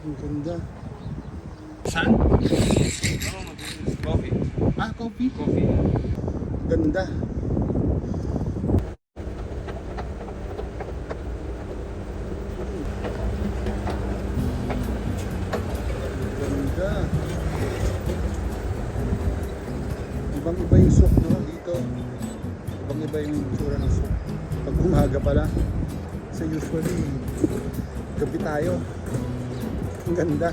Ang ganda. Saan? No, coffee. Ah, coffee? Coffee. Ganda. Ganda. Ibang iba yung souk, no? Dito. Ibang iba yung tsura ng souk. Pag umaga pala. So usually, gabi tayo. Ang ganda.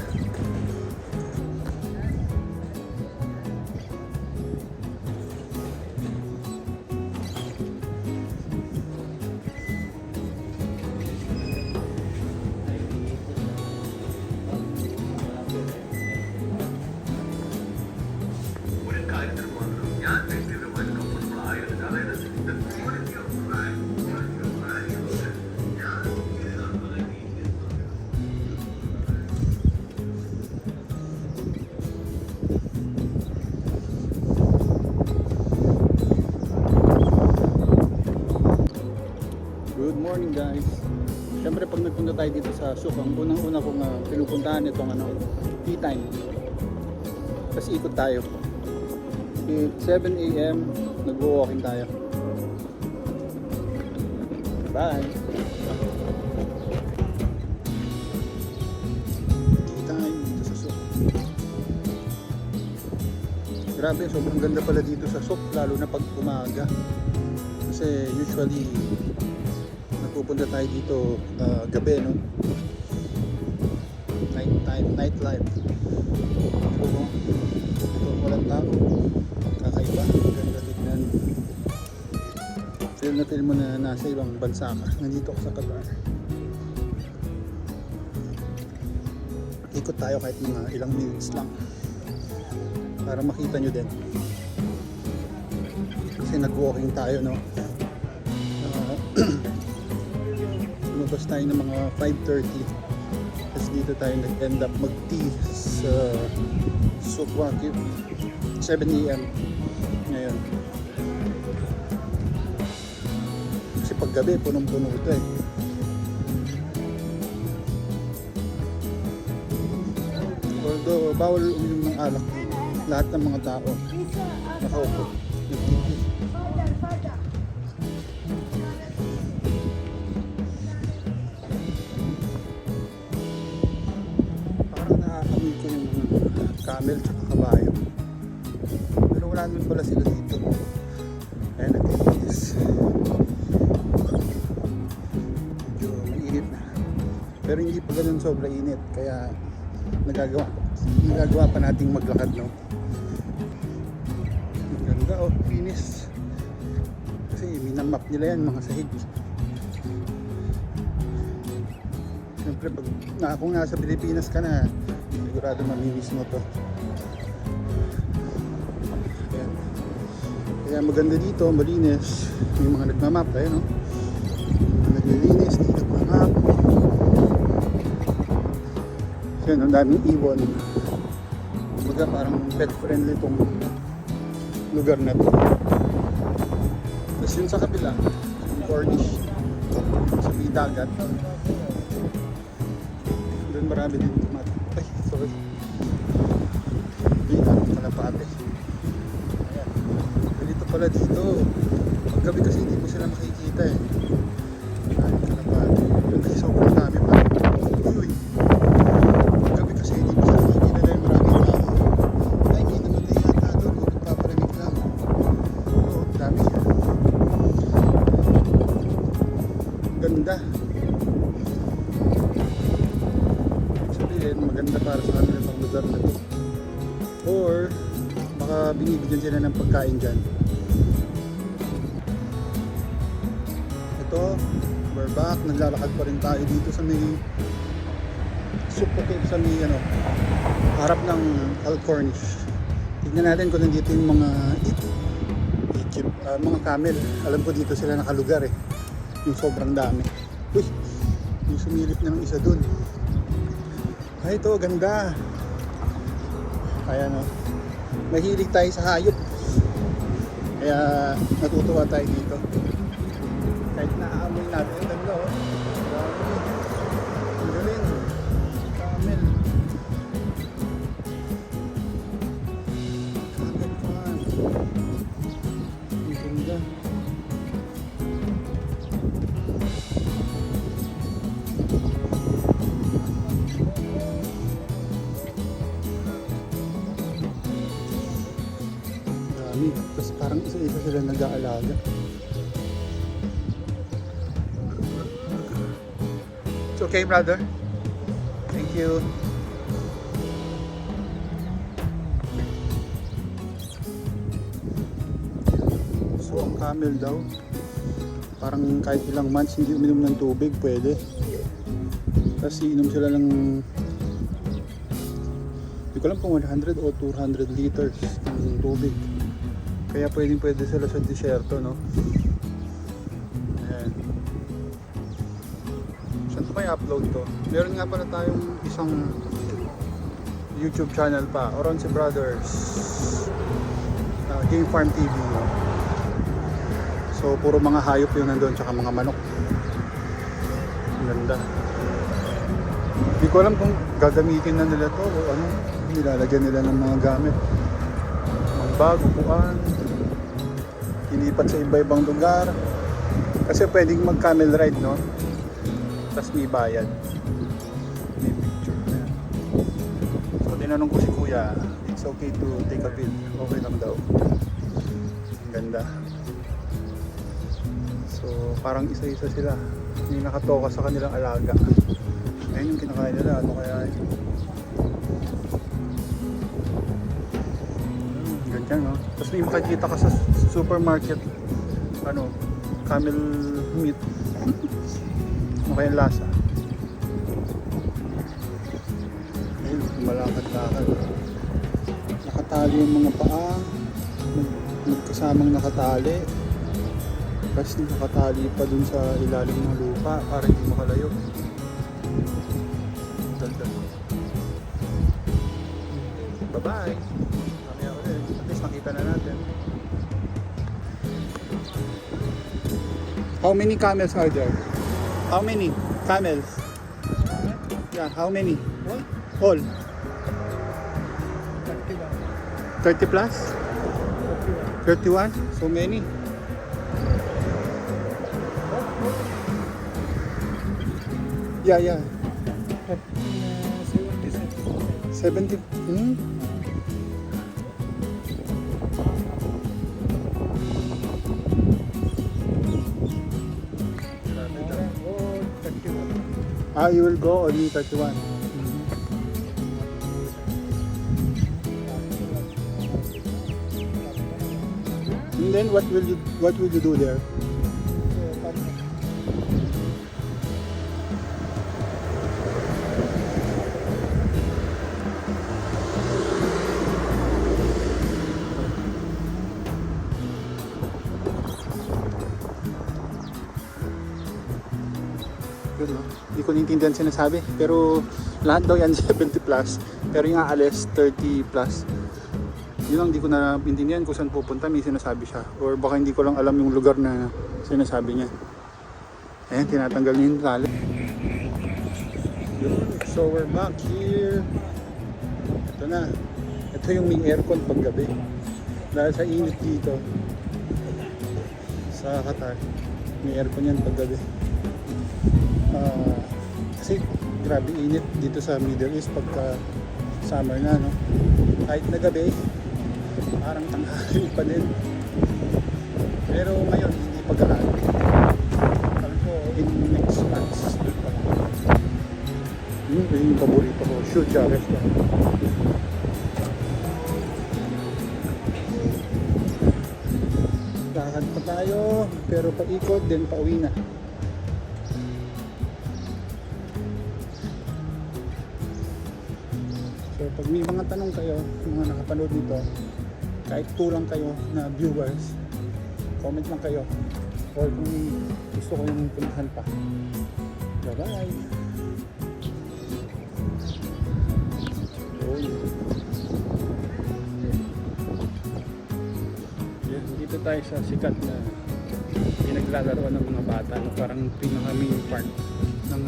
Good morning guys. Siyempre pag nagpunta tayo dito sa souk, ang unang-una kong pinupuntahan itong tea time. Tapos ikot tayo. At 7 AM nag-walking tayo. Bye. Tea time dito sa souk. Grabe, sobrang ganda pala dito sa souk, lalo na pag umaga. Kasi usually pupunta tayo dito gabi, no? Night time, nightlife. Ito walang tao. Kakaiba, ganda tignan. Feel na feel mo na nasa ibang bansa ka. Nandito ka sa Qatar. Ikot tayo kahit mga ilang minutes lang para makita nyo din. Kasi nag-walking tayo, no? Lumabas tayo ng mga 5:30. Tapos dito tayo nag-end up mag-tea sa Souk Waqif 7 AM ngayon. Kasi pag gabi punong-puno ito eh. Although bawal uminom ng alak dito, lahat ng mga tao nakaupo nag-tea. Camel tsaka kabayo, pero wala naman pala sila dito. Ayan, nag-iis. Medyo mainit na, pero hindi pa ganun sobra init, kaya nagagawa pa nating maglakad, no? Ang ganda, oh, finish. Kasi minamap nila yan, mga sahig. Siyempre kung nasa Pilipinas ka na, sigurado mamimiss mo to. Ayan. Kaya maganda dito, malinis. May mga nagmamap tayo, no? Naglilinis, nagmamap. Kasi ang daming ibon. Kumbaga parang pet friendly tong lugar na to. Tapos yun sa kabila, yung Cornish, sa may dagat. Doon marami din tumatay. Ay, sorry. Hindi na, kalapate. Ayan. Ganito pala dito. Pag gabi kasi hindi mo sila makikita eh. Ay, kalapate. Yung kasi sobrang dami pa. Uy. Pag gabi kasi hindi mo sila makikita dahil maraming tao. Ay, hindi naman na yata doon. Kung nagpapalamig lang. Oo, dami. Ganda. Maganda para sa kanila itong lugar na to, or baka binibigyan sila ng pagkain dyan. Ito, we're back. Naglalakad pa rin tayo dito sa may Souk Waqif, sa may harap ng Al Cornish. Tignan natin kung nandito yung mga Egypt, mga camel. Alam ko dito sila nakalugar eh, yung sobrang dami. Uy, yung sumilip na ng isa dun. Ay, ito, ganda. Ayan, oh. Mahilig tayo sa hayop. Kaya natutuwa tayo dito. Kahit naaamoy natin, ang ganda, oh. Ang galing. Camel. sila nag-aalaga. It's okay, brother. Thank you. So, ang camel daw, parang kahit ilang months hindi uminom ng tubig, pwede. Kasi inom sila ng, hindi ko alam kung 100 o 200 liters ng tubig. Kaya pwede sila sa disyerto, no? Ayan. Saan ko kaya upload to? Meron nga pala tayong isang YouTube channel pa, Oronce Brothers Game Farm TV. So puro mga hayop yung nandun, tsaka mga manok. Ang ganda. Hindi ko alam kung gagamitin na nila to o ano, nilalagyan nila ng mga gamit. Mga bag, upuan, ilipat sa iba-ibang lugar. Kasi pwedeng mag-camel ride, no? Tapos may bayad. May picture na. So tinanong ko si kuya, it's okay to take a video. Okay lang daw. Ang ganda. So parang isa-isa sila. May nakatoka sa kanilang alaga. Ayun yung kinakain nila. Ano kaya yun? Ganyan, no? Tapos may makikita ka sa supermarket, ano, camel meat. Ano kaya yung lasa? Ayun, malakad-lakad. Nakatali yung mga paa. Magkasamang nakatali. Tapos nakatali pa dun sa ilalim ng lupa para hindi makalayo. Bye-bye! Mamaya ulit. At least nakita na natin. How many camels are there? How many camels? Yeah, how many? All? 30 plus? 31? So many? Yeah. 70. You will go only 31. And then what will you do there? Yun, no? Hindi ko naintindihan sinasabi, pero lahat daw yan 70 plus, pero yung aalis 30 plus. Yun lang, hindi ko na intindihan kung saan pupunta. May sinasabi siya, or baka hindi ko lang alam yung lugar na sinasabi niya. Ayan, tinatanggal niya yung tali. So we're back here. Ito na, ito yung may aircon pag gabi dahil sa init dito sa Qatar. May aircon yan pag gabi. Kasi grabe init dito sa Middle East pagka summer na, no? Kahit na gabi parang tanghali pa din, pero ngayon hindi pa gaano. Alam ko in next months yung paborito ko, Shuja restaurant. Lakad pa tayo pero paikot din pauwi na. So pag may mga tanong kayo, mga nakapanood nito, kahit tulang kayo na viewers, comment lang kayo. Or kung gusto ko yung puntahan pa. Bye-bye! Yan, dito tayo sa sikat na pinaglalaroan ng mga bata, no? Parang pinaka-main part ng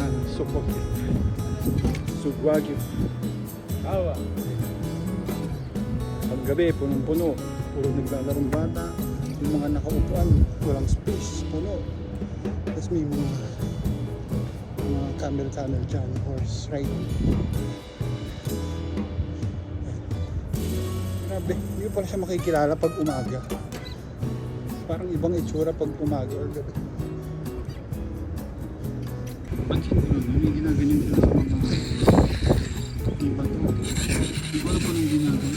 Sugwagyo. Awa. Paggabi, punong-puno. Puro naglalarong bata. Yung mga nakaupuan, walang space, puno. Tapos may mga camel dyan, horse riding. Grabe, hindi ko pala siya makikilala pag umaga. Parang ibang itsura pag umaga or gabi. Pansin ko lang, may ginaganyan sila sa mga iba to. Hindi ko alam kung anong ginagawa.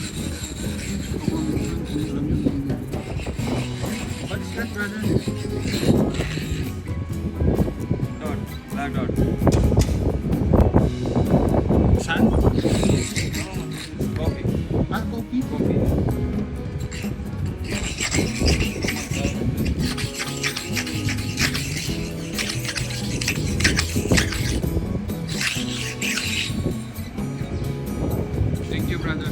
Ako ang minsan kung alam yung ginagawa. What's that, brother? Dot. Black dot. Sand? No, this is coffee. Ah, coffee? Coffee. Thank you, brother.